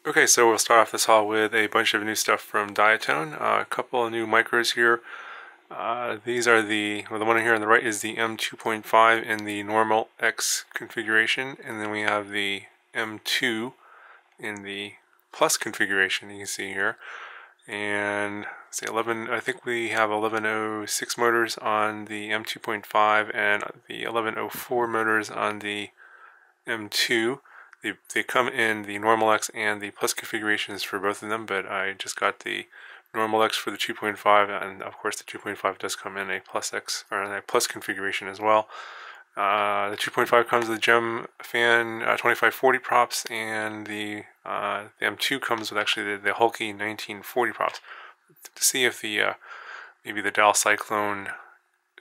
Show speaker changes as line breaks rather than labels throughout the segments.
Okay, so we'll start off this haul with a bunch of new stuff from Diatone. A couple of new micros here. These are the one here on the right is the M2.5 in the normal X configuration, and then we have the M2 in the plus configuration. You can see here, and say 11. I think we have 1106 motors on the M2.5 and the 1104 motors on the M2. They come in the normal X and the plus configurations for both of them, but I just got the normal X for the 2.5, and of course the 2.5 does come in a plus X or a plus configuration as well. The 2.5 comes with Gem fan 2540 props, and the M2 comes with actually the hulky 1940 props. To see if the maybe the Dial Cyclone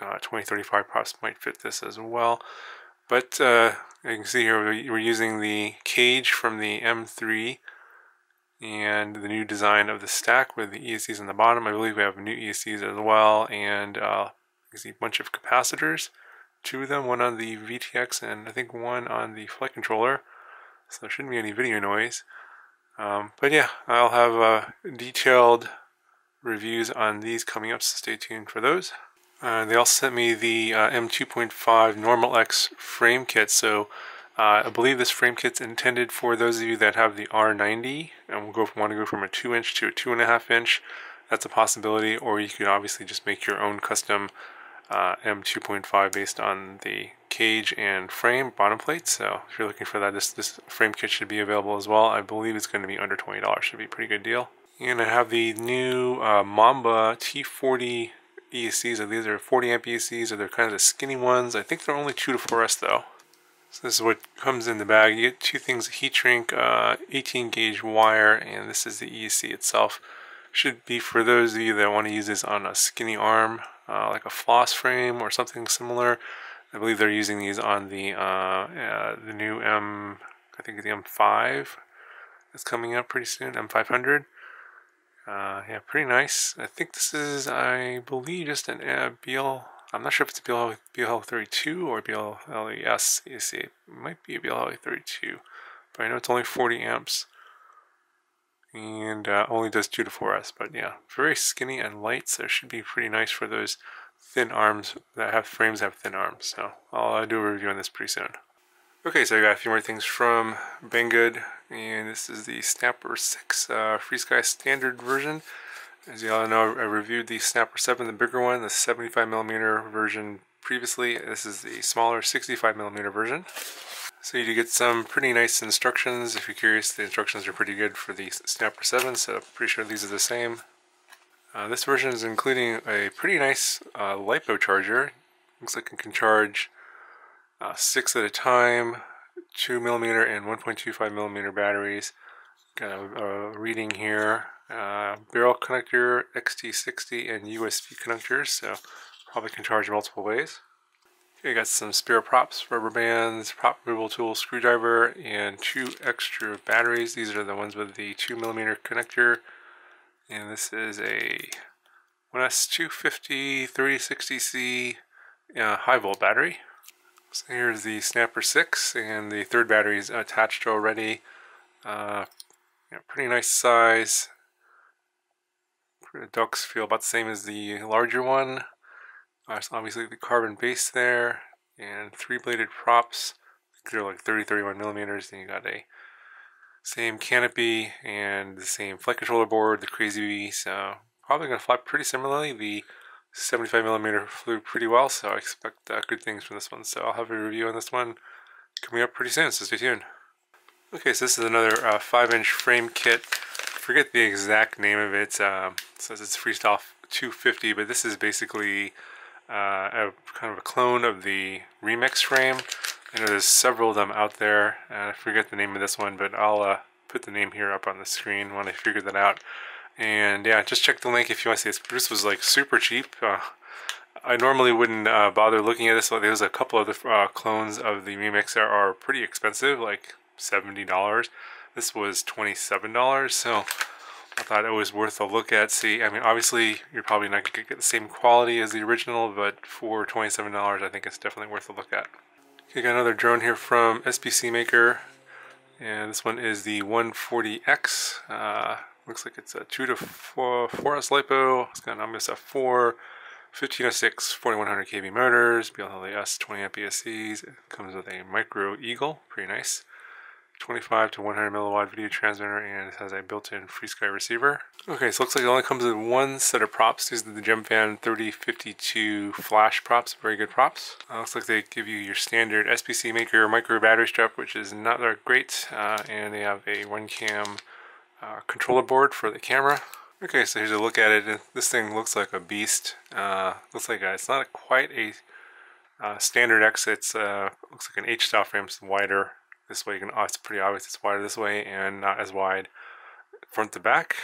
2035 props might fit this as well. But you can see here we're using the cage from the M3 and the new design of the stack with the ESCs on the bottom. I believe we have new ESCs as well, and you can see a bunch of capacitors. Two of them, one on the VTX and I think one on the flight controller. So there shouldn't be any video noise. But yeah, I'll have detailed reviews on these coming up, so stay tuned for those. They also sent me the M2.5 Normal X frame kit. So I believe this frame kit's intended for those of you that have the R90 and want to go from a 2-inch to a 2.5 inch. That's a possibility, or you could obviously just make your own custom M2.5 based on the cage and frame bottom plate. So if you're looking for that, this frame kit should be available as well. I believe it's going to be under $20. Should be a pretty good deal. And I have the new Mamba T40 ESCs. These are 40 amp ESCs, or they're kind of the skinny ones. I think they're only 2 to 4S though. So this is what comes in the bag. You get two things: a heat shrink, 18 gauge wire, and this is the ESC itself. Should be for those of you that want to use this on a skinny arm, like a floss frame or something similar. I believe they're using these on the new I think the M5 that's coming out pretty soon, M500. Yeah, pretty nice. I think this is, I believe, just an BL. I'm not sure if it's a BL32 or BLLES. You see, it might be a BLLE32, but I know it's only 40 amps and only does 2 to 4S. But yeah, very skinny and light, so it should be pretty nice for those thin arms that have frames that have thin arms. So I'll do a review on this pretty soon. Okay, so I got a few more things from Banggood, and this is the Snapper 6 Freestyle standard version. As you all know, I reviewed the Snapper 7, the bigger one, the 75mm version previously. This is the smaller 65mm version. So you do get some pretty nice instructions. If you're curious, the instructions are pretty good for the Snapper 7, so pretty sure these are the same. This version is including a pretty nice Lipo charger. Looks like it can charge 6 at a time, 2mm and 1.25mm batteries. Got a reading here. Barrel connector, XT60, and USB connectors, so probably can charge multiple ways. Okay, got some spare props, rubber bands, prop removal tool, screwdriver, and 2 extra batteries. These are the ones with the 2mm connector, and this is a 1S250 3060C high volt battery. So here's the Snapper 6, and the third battery is attached already. Pretty nice size. The ducts feel about the same as the larger one. So obviously the carbon base there, and 3-bladed props. They're like 30-31mm. Then you got a same canopy and the same flight controller board, the Crazy Bee. So probably going to fly pretty similarly. The 75mm flew pretty well, so I expect good things from this one. So I'll have a review on this one coming up pretty soon, so stay tuned. Okay, so this is another 5-inch frame kit. I forget the exact name of it. It says it's Freestyle 250, but this is basically a kind of a clone of the Remix frame. I know there's several of them out there. I forget the name of this one, but I'll put the name here up on the screen when I figure that out. And yeah, just check the link if you want to see this. This was like super cheap. I normally wouldn't bother looking at this. So there's a couple of the clones of the Remix that are pretty expensive, like $70. This was $27, so I thought it was worth a look at. See, I mean, obviously you're probably not going to get the same quality as the original, but for $27, I think it's definitely worth a look at. Okay, got another drone here from SPC Maker, And this one is the 140X. Looks like it's a 2 to 4S Lipo. It's got an Omnis F4, 1506, 4100 kV motors, BLS 20 amp ESCs. It comes with a micro Eagle, pretty nice. 25 to 100 milliwatt video transmitter, and it has a built-in Freestyle receiver. Okay, so it looks like it only comes with one set of props. These are the GemFan 3052 flash props, very good props. Looks like they give you your standard SPC Maker micro battery strap, which is not that great, and they have a one cam controller board for the camera. Okay, so here's a look at it. This thing looks like a beast. Looks like it's not quite a standard X. It's looks like an H-style frame. It's wider this way. It's pretty obvious it's wider this way and not as wide front to back.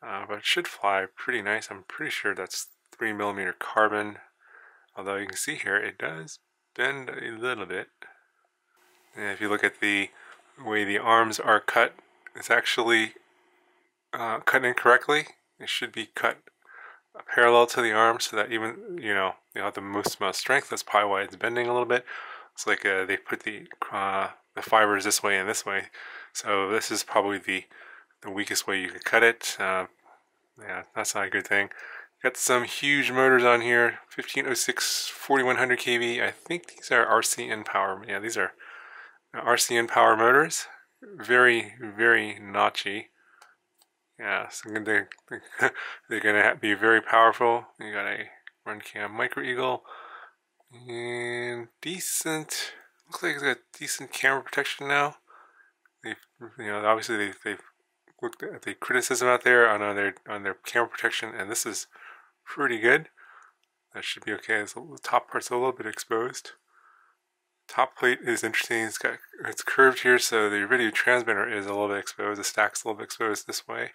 But it should fly pretty nice. I'm pretty sure that's 3mm carbon. Although you can see here it does bend a little bit. And if you look at the way the arms are cut, it's actually cut incorrectly. It should be cut parallel to the arm so that even, you have the most amount of strength. That's probably why it's bending a little bit. It's like they put the fibers this way and this way. So this is probably the weakest way you could cut it. Yeah, that's not a good thing. Got some huge motors on here. 1506, 4100 kV. I think these are RCN power. Yeah, these are RCN power motors. Very, very notchy. Yeah, so they're gonna be very powerful. You got a run cam micro Eagle and decent. Looks like it's got decent camera protection now. They've, obviously they've looked at the criticism out there on their camera protection, and this is pretty good. That should be okay. The top part's a little bit exposed. Top plate is interesting. It's curved here, so the video transmitter is a little bit exposed. The stack's a little bit exposed this way.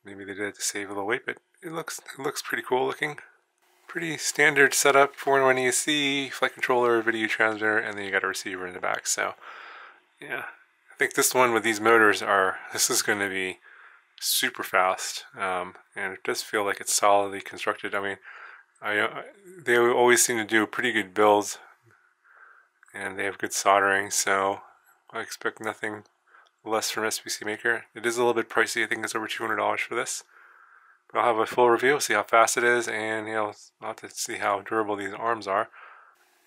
Maybe they did it to save a little weight, but it looks pretty cool looking. Pretty standard setup, 4-in-1 ESC, flight controller, video transmitter, and then you got a receiver in the back. So yeah, I think this one with these motors this is going to be super fast, and it does feel like it's solidly constructed. I mean, they always seem to do pretty good builds, and they have good soldering, so I expect nothing less from SPC Maker. It is a little bit pricey. I think it's over $200 for this. But I'll have a full review, see how fast it is, and I'll have to see how durable these arms are.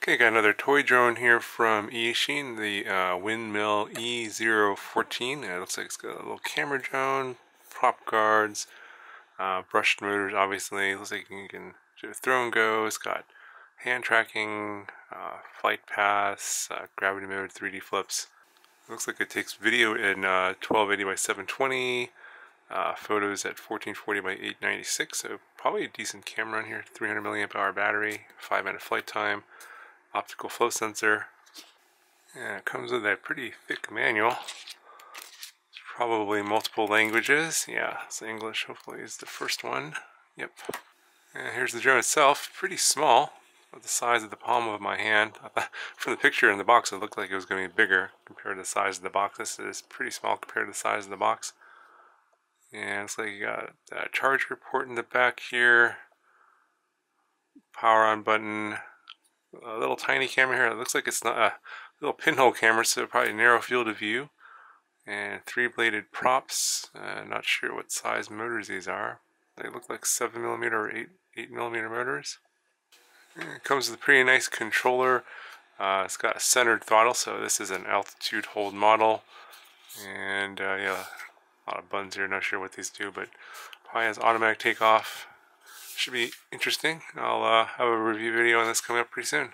Okay, got another toy drone here from Eachine, the Windmill E014. It looks like it's got a little camera drone, prop guards, brushed motors, obviously. It looks like you can do a throw and go. It's got hand tracking, flight paths, gravity mode, 3D flips. It looks like it takes video in 1280 by 720, photos at 1440 by 896, so probably a decent camera on here. 300 milliamp hour battery, 5-minute flight time, optical flow sensor. And it comes with a pretty thick manual. It's probably multiple languages. Yeah, so English hopefully is the first one. Yep. And here's the drone itself. Pretty small, about the size of the palm of my hand. From the picture in the box, it looked like it was going to be bigger compared to the size of the box. This is pretty small compared to the size of the box. And it's like you got a charger port in the back here, power on button, a little tiny camera here. It looks like it's not a little pinhole camera, so probably narrow field of view, and 3-bladed props. Not sure what size motors these are. They look like 7mm or 8mm motors. And it comes with a pretty nice controller. It's got a centered throttle, so this is an altitude hold model. And yeah, a lot of buttons here, not sure what these do, but probably has automatic takeoff. Should be interesting. I'll have a review video on this coming up pretty soon.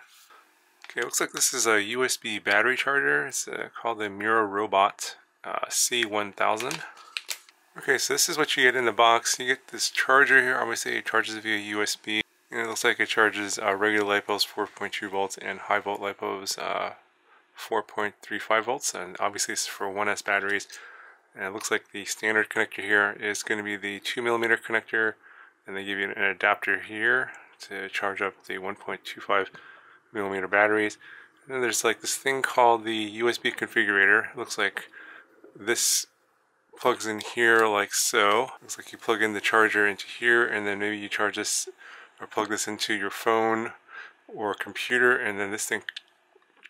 Okay, looks like this is a USB battery charger. It's called the Mirabot C1000. Okay, so this is what you get in the box. You get this charger here. Obviously it charges via USB. And it looks like it charges regular LiPos 4.2 volts and high volt LiPos 4.35 volts. And obviously it's for 1S batteries. And it looks like the standard connector here is going to be the 2mm connector, and they give you an adapter here to charge up the 1.25mm batteries. And then there's like this thing called the USB configurator. It looks like this plugs in here like so. Looks like you plug in the charger into here, and then maybe you charge this or plug this into your phone or computer, and then this thing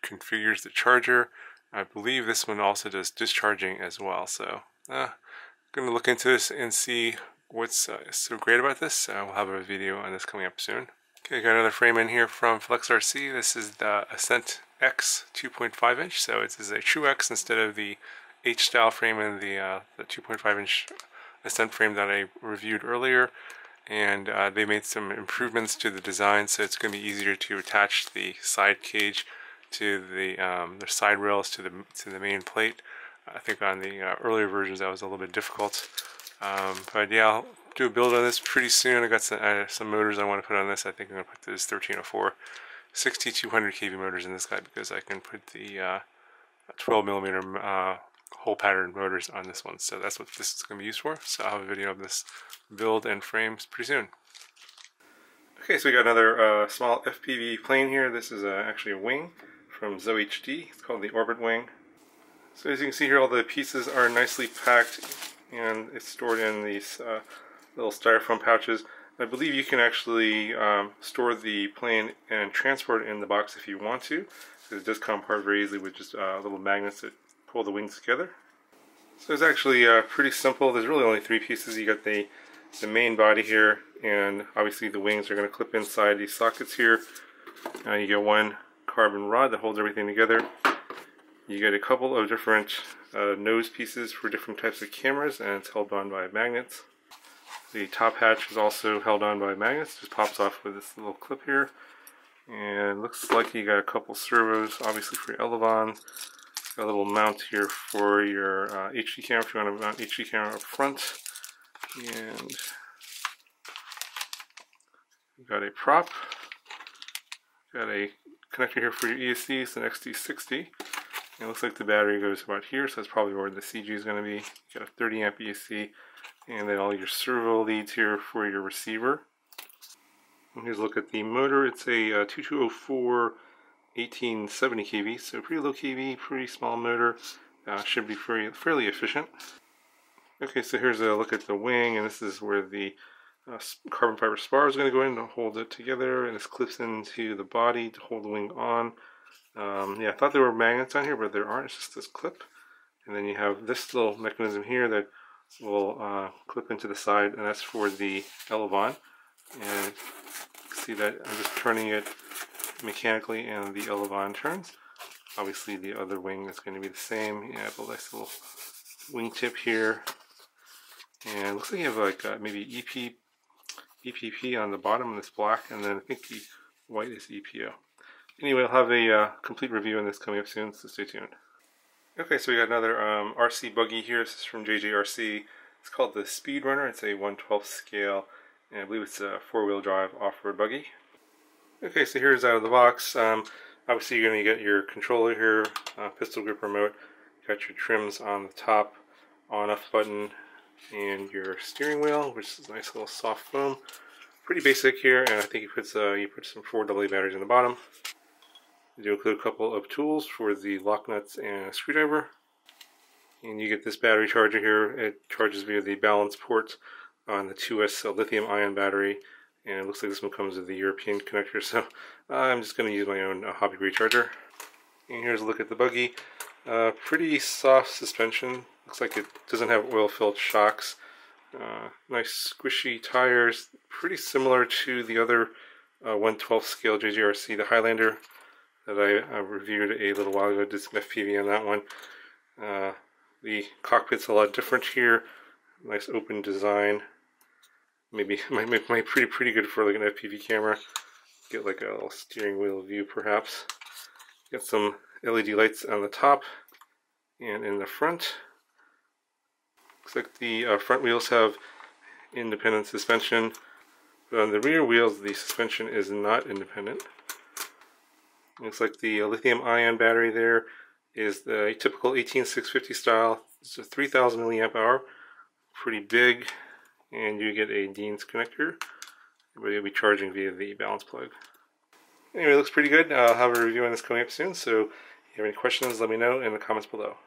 configures the charger. I believe this one also does discharging as well, so I'm going to look into this and see what's so great about this. We'll have a video on this coming up soon. Okay, got another frame in here from Flux RC. This is the Ascent-X 2.5 inch, so it is a true X instead of the H style frame and the 2.5 inch Ascent frame that I reviewed earlier. And they made some improvements to the design, so it's going to be easier to attach the side cage to the side rails to the main plate. I think on the earlier versions that was a little bit difficult, but yeah, I'll do a build on this pretty soon. I got some motors I want to put on this. I think I'm going to put this 1304 6200 kV motors in this guy because I can put the 12mm hole pattern motors on this one, so that's what this is going to be used for. So I'll have a video of this build and frames pretty soon. Okay, so we got another small FPV plane here. This is actually a wing from SoHD. It's called the Orbit wing. So as you can see here, all the pieces are nicely packed and it's stored in these little styrofoam pouches. I believe you can actually store the plane and transport it in the box if you want to, because it does come apart very easily with just little magnets that pull the wings together. So it's actually pretty simple. There's really only three pieces. You got the main body here, and obviously the wings are going to clip inside these sockets here. You get one carbon rod that holds everything together. You get a couple of different nose pieces for different types of cameras, and it's held on by magnets. The top hatch is also held on by magnets. Just pops off with this little clip here. And looks like you got a couple servos, obviously for your elevons. Got a little mount here for your HD camera if you want to mount HD camera up front. And you got a prop. Got a connector here for your ESC. It's an XT60. It looks like the battery goes about here, so that's probably where the CG is going to be. You got a 30 amp ESC, and then all your servo leads here for your receiver. And here's a look at the motor. It's a 2204 1870 kV, so pretty low kV, pretty small motor. Should be fairly efficient. Okay, so here's a look at the wing, and this is where the carbon fiber spar is going to go in to hold it together, and this clips into the body to hold the wing on. Yeah, I thought there were magnets on here, but there aren't. It's just this clip. And then you have this little mechanism here that will clip into the side, and that's for the elevon. And you can see that I'm just turning it mechanically, and the elevon turns. Obviously, the other wing is going to be the same. You have a nice little wingtip here. And it looks like you have like maybe EPP on the bottom, and this black, and then I think the white is EPO. Anyway, I'll have a complete review on this coming up soon, so stay tuned. Okay, so we got another RC buggy here. This is from JJRC. It's called the Speedrunner. It's a 1/12 scale, and I believe it's a 4-wheel drive off-road buggy. Okay, so here's out of the box. Obviously, you're going to get your controller here, pistol grip remote. You got your trims on the top, on-off button, and your steering wheel, which is a nice little soft foam. Pretty basic here, and I think you put some 4AA batteries in the bottom. You do include a couple of tools for the lock nuts and a screwdriver. And you get this battery charger here. It charges via the balance port on the 2S lithium-ion battery. And it looks like this one comes with the European connector, so I'm just going to use my own hobby recharger. And here's a look at the buggy. Pretty soft suspension. Looks like it doesn't have oil-filled shocks. Nice squishy tires. Pretty similar to the other 1/12 scale JJRC, the Highlander, that I reviewed a little while ago. Did some FPV on that one. The cockpit's a lot different here. Nice open design. Maybe might pretty good for like an FPV camera. Get like a little steering wheel view perhaps. Got some LED lights on the top and in the front. Looks like the front wheels have independent suspension, but on the rear wheels the suspension is not independent. Looks like the lithium-ion battery there is the typical 18650 style. It's a 3000 milliamp hour, pretty big, and you get a Dean's connector, but you'll be charging via the balance plug. Anyway, it looks pretty good. I'll have a review on this coming up soon, so if you have any questions, let me know in the comments below.